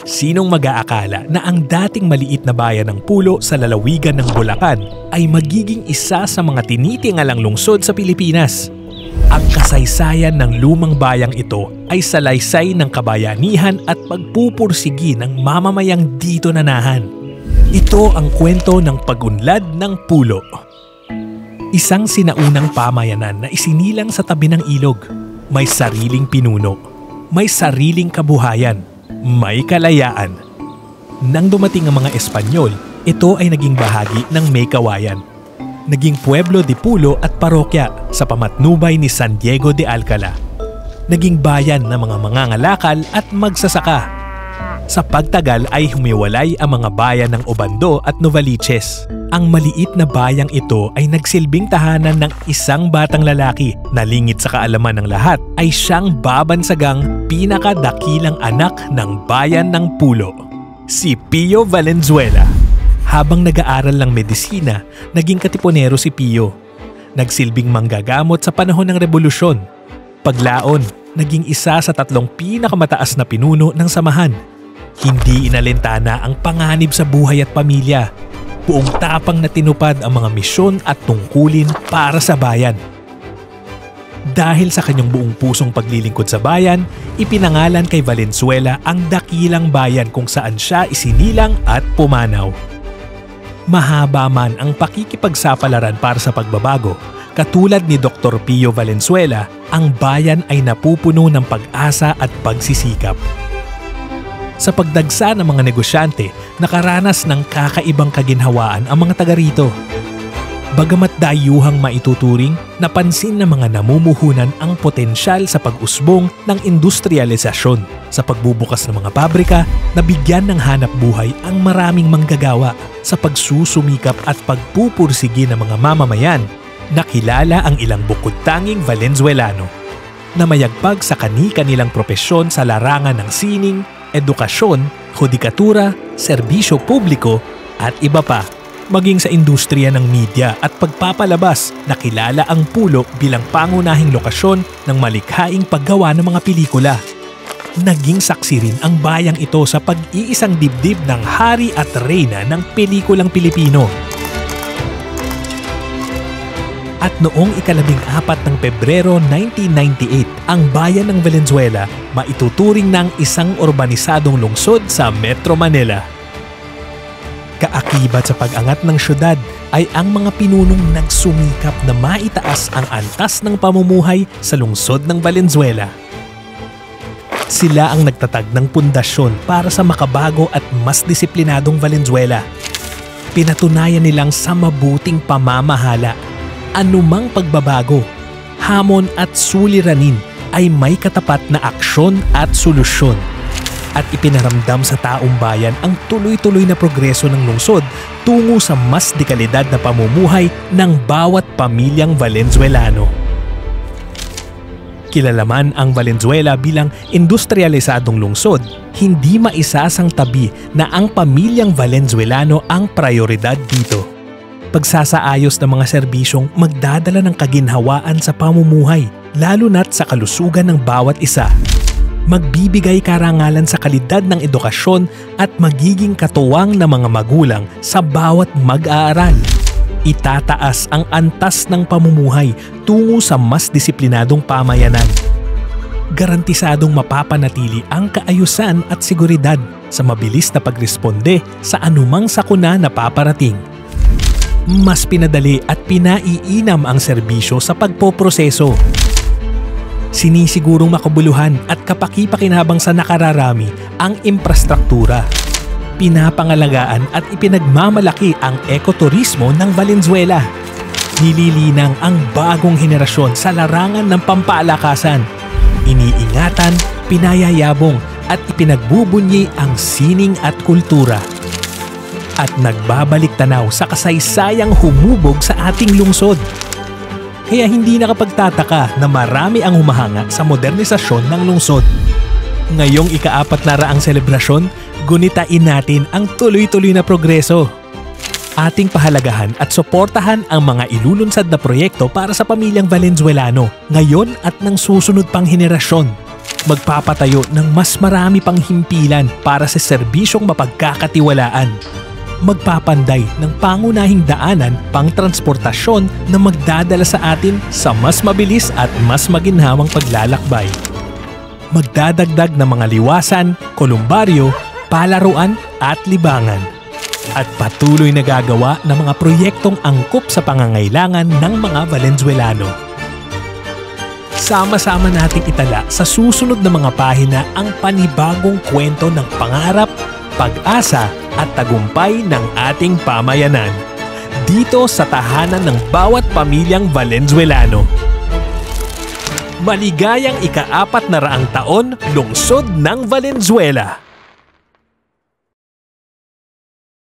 Sinong mag-aakala na ang dating maliit na bayan ng Pulo sa lalawigan ng Bulacan ay magiging isa sa mga tinitingalang lungsod sa Pilipinas? Ang kasaysayan ng lumang bayang ito ay salaysay ng kabayanihan at pagpupursigi ng mamamayang dito nanahan. Ito ang kwento ng pagunlad ng Pulo. Isang sinaunang pamayanan na isinilang sa tabi ng ilog. May sariling pinuno, may sariling kabuhayan, may kalayaan. Nang dumating ang mga Espanyol, ito ay naging bahagi ng May Kawayan. Naging Pueblo de Pulo at parokya sa pamatnubay ni San Diego de Alcala. Naging bayan ng mga mangangalakal at magsasaka. Sa pagtagal ay humiwalay ang mga bayan ng Obando at Novaliches. Ang maliit na bayang ito ay nagsilbing tahanan ng isang batang lalaki na lingid sa kaalaman ng lahat ay siyang babansagang pinakadakilang anak ng bayan ng Pulo, si Pio Valenzuela. Habang nag-aaral ng medisina, naging katipunero si Pio. Nagsilbing manggagamot sa panahon ng Rebolusyon. Paglaon, naging isa sa 3 pinakamataas na pinuno ng samahan. Hindi inalintana ang panganib sa buhay at pamilya. Buong tapang na tinupad ang mga misyon at tungkulin para sa bayan. Dahil sa kanyang buong pusong paglilingkod sa bayan, ipinangalan kay Valenzuela ang dakilang bayan kung saan siya isinilang at pumanaw. Mahaba man ang pakikipagsapalaran para sa pagbabago, katulad ni Dr. Pio Valenzuela, ang bayan ay napupuno ng pag-asa at pagsisikap. Sa pagdagsa ng mga negosyante, nakaranas ng kakaibang kaginhawaan ang mga taga rito. Bagamat dayuhang maituturing, napansin ng mga namumuhunan ang potensyal sa pag-usbong ng industrialisasyon. Sa pagbubukas ng mga pabrika, nabigyan ng hanap buhay ang maraming manggagawa. Sa pagsusumikap at pagpupursigi ng mga mamamayan, nakilala ang ilang bukod-tanging Valenzuelano na mayagpag sa kani-kanilang propesyon sa larangan ng sining, edukasyon, hudikatura, serbisyo publiko at iba pa. Maging sa industriya ng media at pagpapalabas, nakilala ang Pulo bilang pangunahing lokasyon ng malikhaing paggawa ng mga pelikula. Naging saksi rin ang bayang ito sa pag-iisang dibdib ng hari at reyna ng pelikulang Pilipino. At noong 14 ng Pebrero 1998, ang bayan ng Valenzuela maituturing ng isang urbanisadong lungsod sa Metro Manila. Kaakibat sa pag-angat ng syudad ay ang mga pinunong nagsumikap na maitaas ang antas ng pamumuhay sa lungsod ng Valenzuela. Sila ang nagtatag ng pundasyon para sa makabago at mas disiplinadong Valenzuela. Pinatunayan nilang sa mabuting pamamahala, anumang pagbabago, hamon at suliranin ay may katapat na aksyon at solusyon. At ipinaramdam sa taong bayan ang tuloy-tuloy na progreso ng lungsod tungo sa mas dekalidad na pamumuhay ng bawat pamilyang Valenzuelano. Kilala man ang Valenzuela bilang industrialisadong lungsod, hindi maisasang tabi na ang pamilyang Valenzuelano ang prioridad dito. Pagsasaayos ng mga serbisyong magdadala ng kaginhawaan sa pamumuhay, lalo na't sa kalusugan ng bawat isa. Magbibigay karangalan sa kalidad ng edukasyon at magiging katuwang ng mga magulang sa bawat mag-aaral. Itataas ang antas ng pamumuhay tungo sa mas disiplinadong pamayanan. Garantisadong mapapanatili ang kaayusan at seguridad sa mabilis na pagresponde sa anumang sakuna na paparating. Mas pinadali at pinaiinam ang serbisyo sa pagpoproseso. Sinisigurong makabuluhan at kapaki-pakinabang sa nakararami ang infrastruktura. Pinapangalagaan at ipinagmamalaki ang ekoturismo ng Valenzuela. Nililinang ang bagong henerasyon sa larangan ng pampalakasan. Iniingatan, pinayayabong at ipinagbubunyi ang sining at kultura. At nagbabalik tanaw sa kasaysayang humubog sa ating lungsod. Kaya hindi nakapagtataka na marami ang humahanga sa modernisasyon ng lungsod. Ngayong ika-4 na raang selebrasyon, gunitain natin ang tuloy-tuloy na progreso. Ating pahalagahan at suportahan ang mga ilulunsad na proyekto para sa pamilyang Valenzuelano ngayon at ng susunod pang henerasyon. Magpapatayo ng mas marami pang himpilan para sa serbisyong mapagkakatiwalaan. Magpapanday ng pangunahing daanan pang transportasyon na magdadala sa atin sa mas mabilis at mas maginhawang paglalakbay. Magdadagdag ng mga liwasan, kolumbaryo, palaruan at libangan. At patuloy na gagawa ng mga proyektong angkop sa pangangailangan ng mga Valenzuelano. Sama-sama nating itala sa susunod na mga pahina ang panibagong kwento ng pangarap, pag-asa at tagumpay ng ating pamayanan. Dito sa tahanan ng bawat pamilyang Valenzuelano. Maligayang ika-400 taon, Lungsod ng Valenzuela.